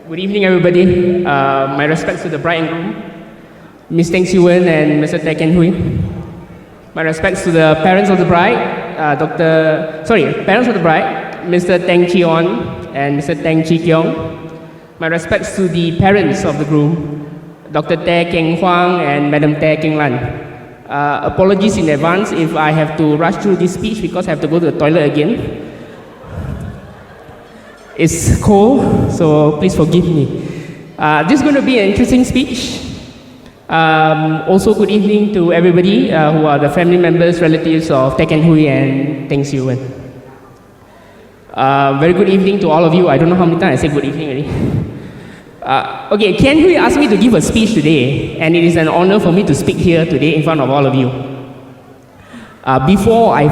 Good evening, everybody. My respects to the bride and groom, Ms. HooiWen and Mr. Kean Hooi. My respects to the parents of the bride, parents of the bride, Mr. Teng Kean and Mr. Teng Keong. My respects to the parents of the groom, Dr. Tae Keng Huang and Madam Tae Keng Lan. Apologies in advance if I have to rush through this speech because I have to go to the toilet again. It's cold, so please forgive me. This is going to be an interesting speech. Also, good evening to everybody who are the family members, relatives of Kean Hooi and Teng Siew. Very good evening to all of you. I don't know how many times I said good evening already. Okay, Kean Hooi asked me to give a speech today, and it is an honor for me to speak here today in front of all of you. Before I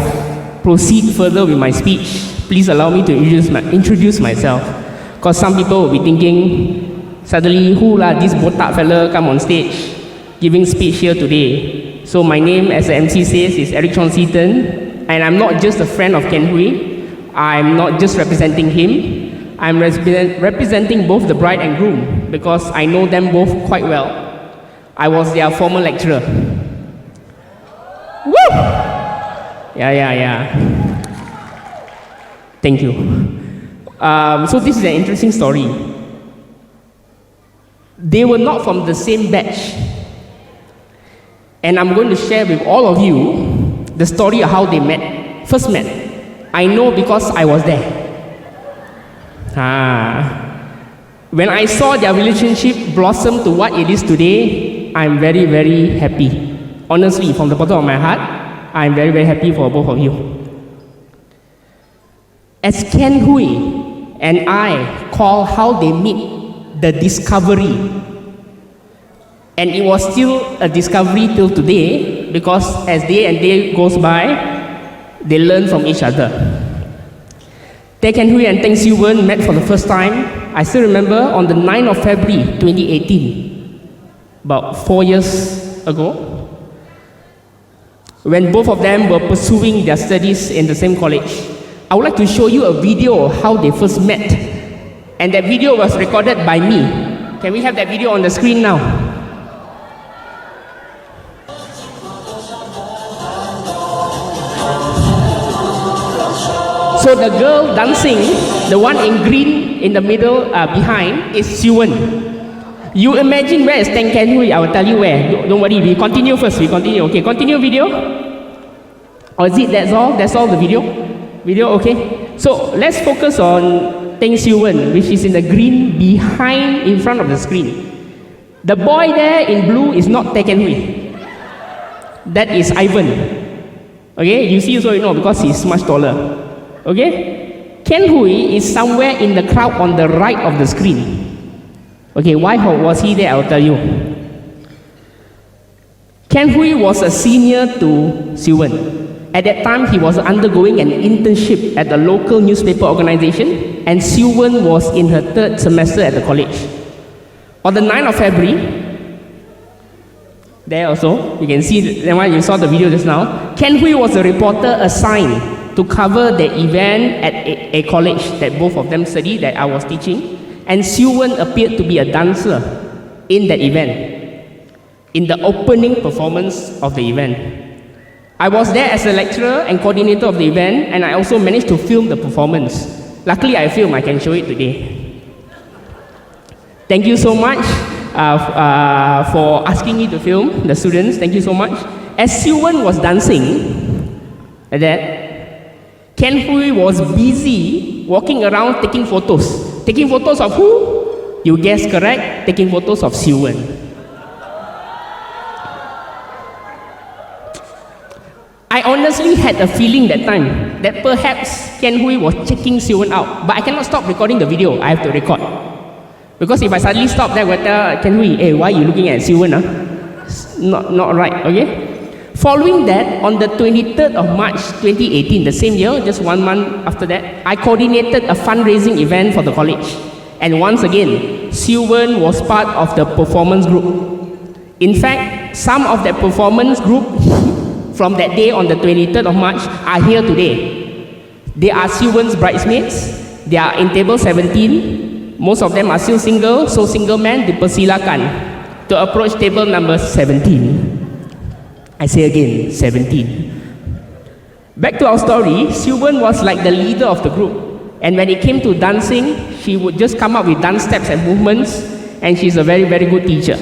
proceed further with my speech, please allow me to introduce myself, because some people will be thinking, suddenly, who lah, this botak fella come on stage, giving speech here today. So my name, as the MC says, is Eric Chon Seaton, and I'm not just a friend of Kean Hooi. I'm not just representing him. I'm representing both the bride and groom, because I know them both quite well. I was their former lecturer. Woo! Yeah. Thank you. So this is an interesting story. They were not from the same batch. And I'm going to share with all of you the story of how they first met. I know because I was there. When I saw their relationship blossom to what it is today, I'm very, very happy. Honestly, from the bottom of my heart, I'm very, very happy for both of you. As Kean Hooi and I call how they meet the discovery. And it was still a discovery till today, because as day and day goes by, they learn from each other. Kean Hooi and Teng Siew met for the first time, I still remember, on the 9th of February 2018, about 4 years ago, when both of them were pursuing their studies in the same college. I would like to show you a video of how they first met. And that video was recorded by me. Can we have that video on the screen now? So the girl dancing, the one in green in the middle behind, is Siew. You imagine where is Kean Hooi? I will tell you where. Don't worry, we continue first. Okay, continue video. Or is it that's all? That's all the video? Okay. So let's focus on Teng Siew, which is in the green behind, in front of the screen. The boy there in blue is not Kean Hooi. That is Ivan. Okay, you see so you know, because he's much taller. Okay? Kean Hooi is somewhere in the crowd on the right of the screen. Okay, why was he there? I'll tell you. Kean Hooi was a senior to Siew. At that time, he was undergoing an internship at the local newspaper organization, and Siew was in her 3rd semester at the college. On the 9th of February, there also, you can see, you saw the video just now, Kean Hooi was a reporter assigned to cover the event at a college that both of them studied, that I was teaching, and Siew appeared to be a dancer in that event, in the opening performance of the event. I was there as a lecturer and coordinator of the event, and I also managed to film the performance. Luckily, I filmed, I can show it today. Thank you so much for asking me to film, the students. Thank you so much. As Siew was dancing, like that, Kean Hooi was busy walking around taking photos. Taking photos of who? You guessed correct, taking photos of Siew. I honestly had a feeling that time that perhaps Kean Hooi was checking Siew out, but I cannot stop recording the video. I have to record, because if I suddenly stop, then I will tell Kean Hooi, hey, why are you looking at Siew? Not right, okay? Following that, on the 23rd of March 2018, the same year, just 1 month after that, I coordinated a fundraising event for the college. And once again, Siew was part of the performance group. In fact, some of that performance group from that day on the 23rd of March are here today. They are Siew's bridesmaids. They are in table 17. Most of them are still single, so single men dipersilakan to approach table number 17. I say again, 17. Back to our story, Siew was like the leader of the group. And when it came to dancing, she would just come up with dance steps and movements, and she's a very, very good teacher.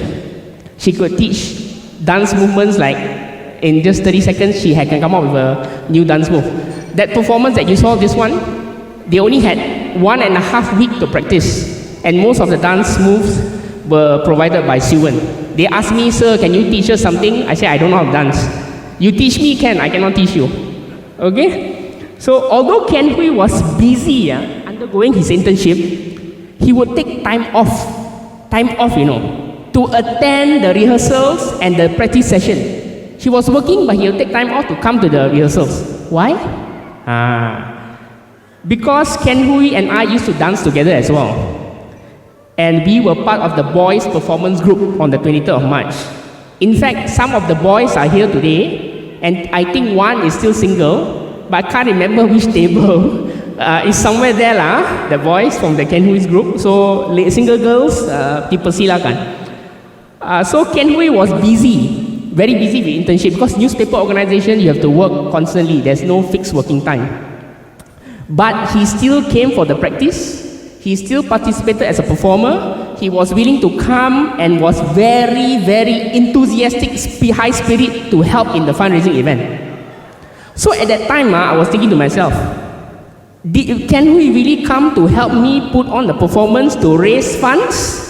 She could teach dance movements like in just 30 seconds, she can come up with a new dance move. That performance that you saw, this one, they only had 1.5 weeks to practice, and most of the dance moves were provided by Siew. They asked me, sir, can you teach us something? I said, I don't know how to dance. You teach me, I cannot teach you. Okay? So although Ken Hooi was busy undergoing his internship, he would take time off, to attend the rehearsals and the practice session. He was working, but he'll take time off to come to the rehearsals. Why? Because Ken Hooi and I used to dance together as well. And we were part of the boys' performance group on the 23rd of March. In fact, some of the boys are here today, and I think one is still single, but I can't remember which table. It's somewhere there, the boys from the Ken Hoi's group. So, single girls, dipersilakan. So, Ken Hooi was busy, very busy with internship, because newspaper organization, you have to work constantly. There's no fixed working time. But he still came for the practice. He still participated as a performer. He was willing to come and was very, very enthusiastic, high spirit to help in the fundraising event. So at that time, I was thinking to myself, can we really come to help me put on the performance to raise funds?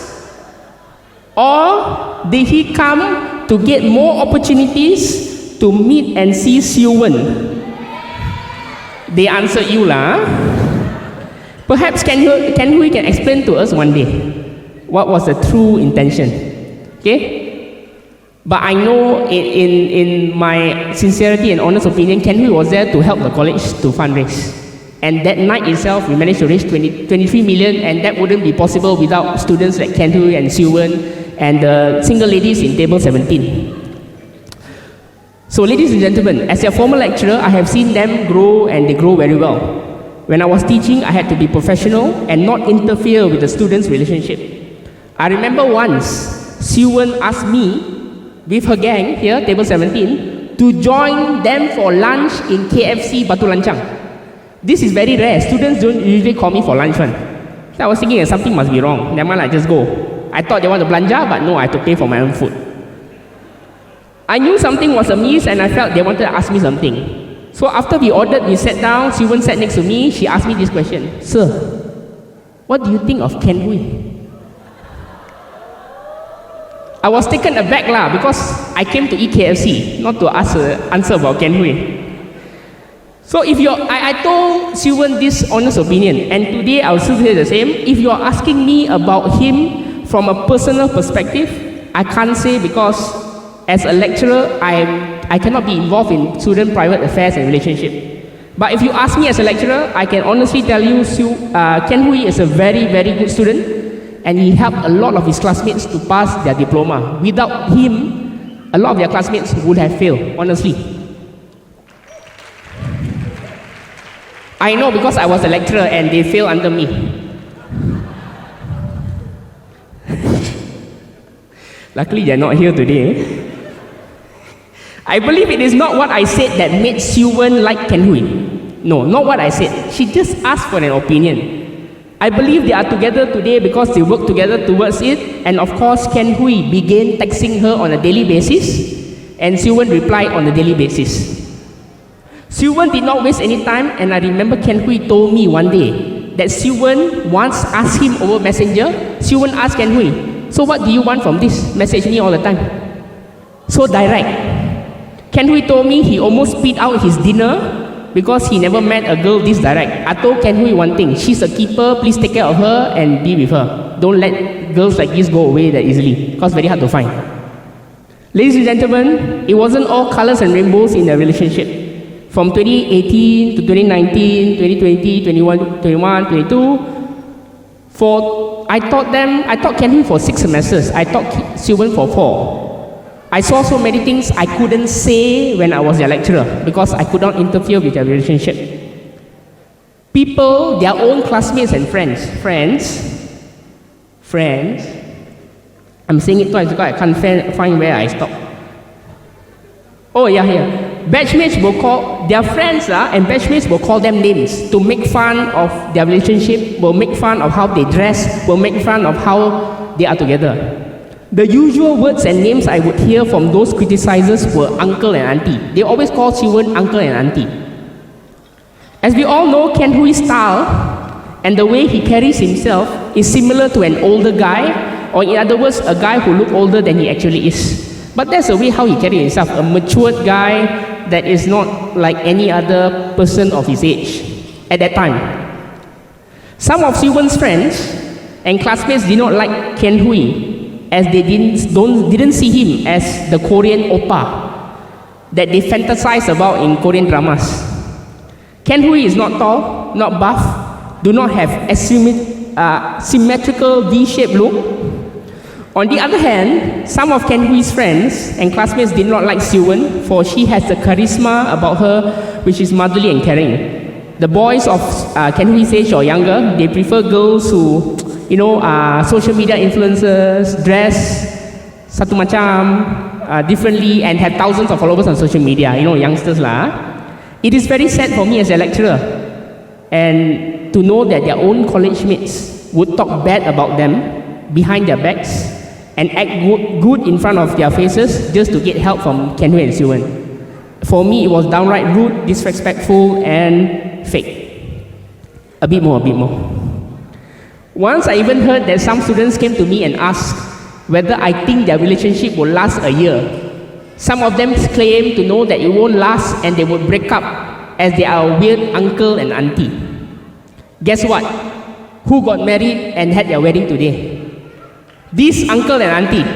Or did he come to get more opportunities to meet and see Siew? They answered you Perhaps Ken Hooi can explain to us one day what was the true intention. Okay? But I know in my sincerity and honest opinion, Ken Hooi was there to help the college to fundraise. And that night itself, we managed to raise 23 million, and that wouldn't be possible without students like Ken Hooi and Siew and the single ladies in table 17. So ladies and gentlemen, as a former lecturer, I have seen them grow, and they grow very well. When I was teaching, I had to be professional and not interfere with the students' relationship. I remember once, Siew asked me, with her gang here, table 17, to join them for lunch in KFC Batu Lancang. This is very rare. Students don't usually call me for lunch. So I was thinking something must be wrong. Never mind, I just go. I thought they want to belanja, but no, I had to pay for my own food. I knew something was amiss, and I felt they wanted to ask me something. So after we ordered, we sat down, Siew sat next to me, she asked me this question. Sir, what do you think of Ken Hooi? I was taken aback because I came to eat KFC, not to ask an answer about Ken Hooi. So I told Siew this honest opinion, and today I will still say the same. If you are asking me about him from a personal perspective, I can't say, because as a lecturer, I cannot be involved in student private affairs and relationship. But if you ask me as a lecturer, I can honestly tell you Ken Hooi is a very, very good student, and he helped a lot of his classmates to pass their diploma. Without him, a lot of their classmates would have failed, honestly. I know, because I was a lecturer and they failed under me. Luckily, they're not here today. I believe it is not what I said that made Siew like Ken Hooi. No, not what I said. She just asked for an opinion. I believe they are together today because they work together towards it, and of course Ken Hooi began texting her on a daily basis, and Siew replied on a daily basis. Siew did not waste any time, and I remember Ken Hooi told me one day that Siew once asked him over Messenger. Siew asked Ken Hooi, so what do you want from this? Message me all the time. So direct. Ken Hooi told me he almost spit out his dinner because he never met a girl this direct. I told Ken Hooi one thing: she's a keeper, please take care of her and be with her. Don't let girls like this go away that easily, because very hard to find. Ladies and gentlemen, it wasn't all colors and rainbows in their relationship. From 2018 to 2019, 2020, 21, 22, I taught Ken Hooi for 6 semesters. I taught Siew for 4. I saw so many things I couldn't say when I was their lecturer because I could not interfere with their relationship. People, their own classmates and friends, friends, I'm saying it twice because I can't find where I stop. Oh yeah, here. Batchmates will call their friends and batchmates will call them names to make fun of their relationship, will make fun of how they dress, will make fun of how they are together. The usual words and names I would hear from those criticizers were uncle and auntie. They always call Siew uncle and auntie. As we all know, Kean Hoi's style and the way he carries himself is similar to an older guy, or in other words, a guy who looks older than he actually is. But that's the way how he carries himself, a matured guy that is not like any other person of his age at that time. Some of Siwen's friends and classmates did not like Kean Hui, as they didn't see him as the Korean oppa that they fantasize about in Korean dramas. Kean Hui is not tall, not buff, do not have a symmetrical V-shaped look. On the other hand, some of Kean Hui's friends and classmates did not like Siew, for she has the charisma about her which is motherly and caring. The boys of Kean Hui's age or younger, they prefer girls who, social media influencers, dress satu macam, differently and have thousands of followers on social media, youngsters lah. It is very sad for me as a lecturer and to know that their own college mates would talk bad about them behind their backs and act good in front of their faces just to get help from Kean Hui and Siew. For me, it was downright rude, disrespectful, and fake. A bit more. Once I even heard that some students came to me and asked whether I think their relationship will last a year. Some of them claim to know that it won't last and they would break up as they are a weird uncle and auntie. Guess what? Who got married and had their wedding today? This uncle and auntie.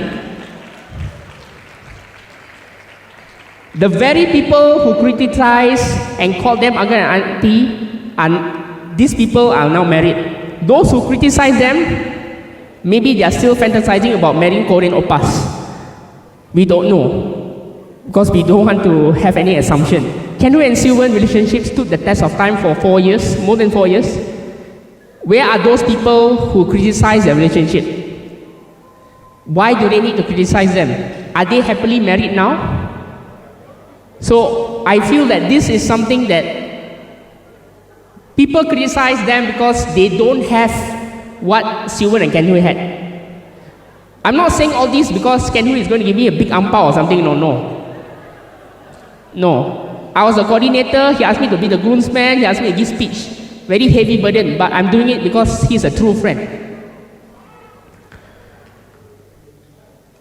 The very people who criticize and call them uncle and auntie, and these people are now married. Those who criticize them, maybe they are still fantasizing about marrying Korean oppas. We don't know, because we don't want to have any assumption. Kean Hui and Siew relationship stood the test of time for 4 years, more than 4 years. Where are those people who criticize their relationship? Why do they need to criticize them? Are they happily married now? So I feel that this is something that people criticize them because they don't have what Siew and Kean Hui had. I'm not saying all this because Kean Hui is going to give me a big ampao or something. No. I was a coordinator, he asked me to be the groomsman, he asked me to give speech. Very heavy burden, but I'm doing it because he's a true friend.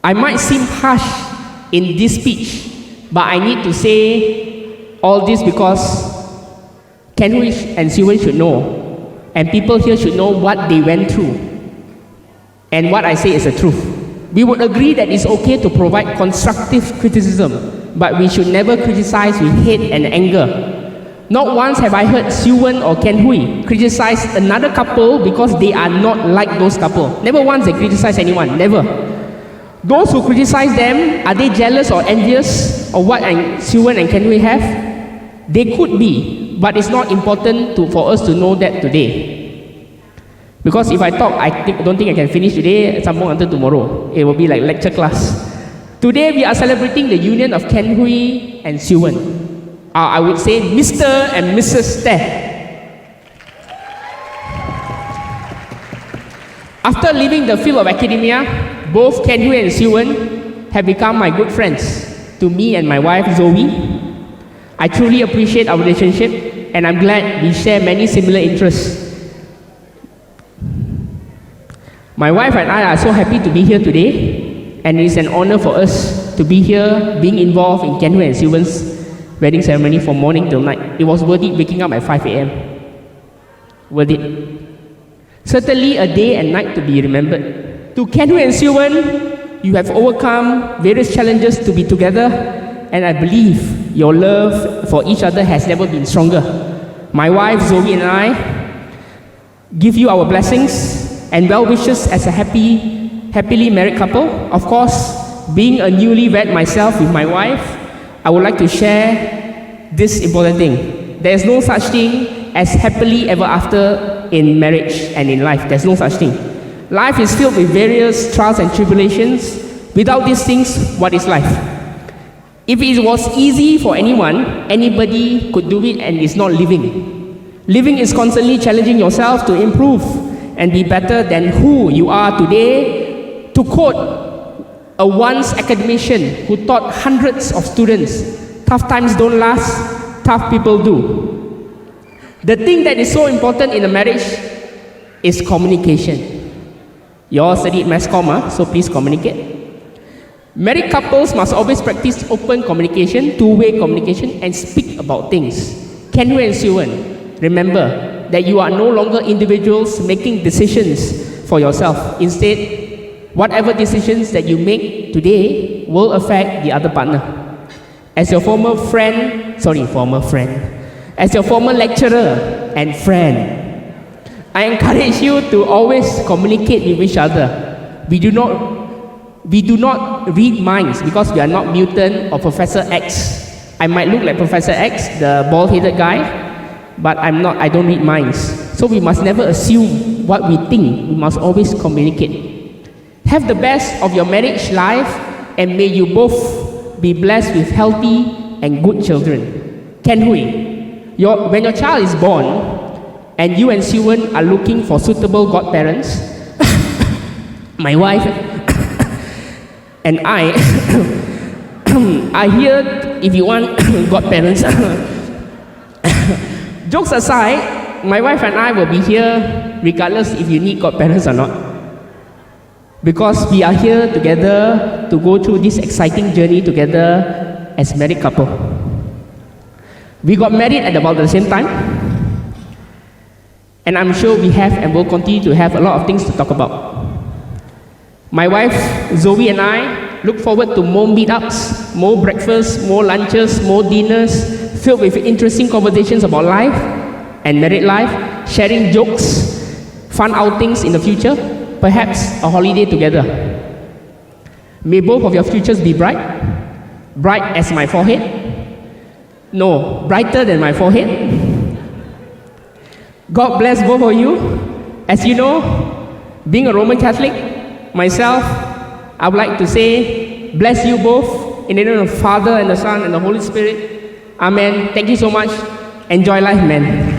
I might seem harsh in this speech, but I need to say all this because Kean Hui and Siew should know, and people here should know what they went through, and what I say is the truth. We would agree that it's okay to provide constructive criticism, but we should never criticize with hate and anger. Not once have I heard Siew or Kean Hui criticize another couple because they are not like those couple. Never once they criticize anyone, never. Those who criticize them, are they jealous or envious of what Siew and Kean Hui have? They could be, but it's not important for us to know that today. Because if I talk, I don't think I can finish today, sambung until tomorrow. It will be like lecture class. Today we are celebrating the union of Kean Hui and Siew. I would say Mr. and Mrs. Teh. After leaving the field of academia, both Kean Hui and Siew have become my good friends to me and my wife Zoe. I truly appreciate our relationship and I'm glad we share many similar interests. My wife and I are so happy to be here today, and it is an honor for us to be here, being involved in Kean Hui and Siew's wedding ceremony from morning till night. It was worth it waking up at 5 a.m. Worth it. Certainly a day and night to be remembered. To Kean Hui and Siew, you have overcome various challenges to be together, and I believe your love for each other has never been stronger. My wife Zoe and I give you our blessings and well wishes as a happily married couple. Of course, being a newlywed myself with my wife, I would like to share this important thing. There is no such thing as happily ever after in marriage and in life. There's no such thing. Life is filled with various trials and tribulations. Without these things, what is life? If it was easy for anyone, anybody could do it and is not living. Living is constantly challenging yourself to improve and be better than who you are today. To quote a once academician who taught hundreds of students, tough times don't last, tough people do. The thing that is so important in a marriage is communication. You all studied mass comm, so please communicate. Married couples must always practice open communication, two-way communication, and speak about things. Kean and Siew, remember that you are no longer individuals making decisions for yourself. Instead, whatever decisions that you make today will affect the other partner. As your former lecturer and friend, I encourage you to always communicate with each other. We do not read minds because we are not mutant or Professor X. I might look like Professor X, the bald-headed guy, but I don't read minds. So we must never assume what we think. We must always communicate. Have the best of your marriage life, and may you both be blessed with healthy and good children. Kean Hooi, when your child is born, and you and Siew are looking for suitable godparents, my wife and I are here if you want godparents. Jokes aside, my wife and I will be here regardless if you need godparents or not. Because we are here together to go through this exciting journey together as married couple. We got married at about the same time. And I'm sure we have and will continue to have a lot of things to talk about. My wife, Zoe, and I look forward to more meetups, more breakfasts, more lunches, more dinners, filled with interesting conversations about life and married life, sharing jokes, fun outings in the future, perhaps a holiday together. May both of your futures be bright, bright as my forehead. No, brighter than my forehead. God bless both of you. As you know, being a Roman Catholic, myself, I would like to say, bless you both in the name of the Father and the Son and the Holy Spirit. Amen. Thank you so much. Enjoy life, man.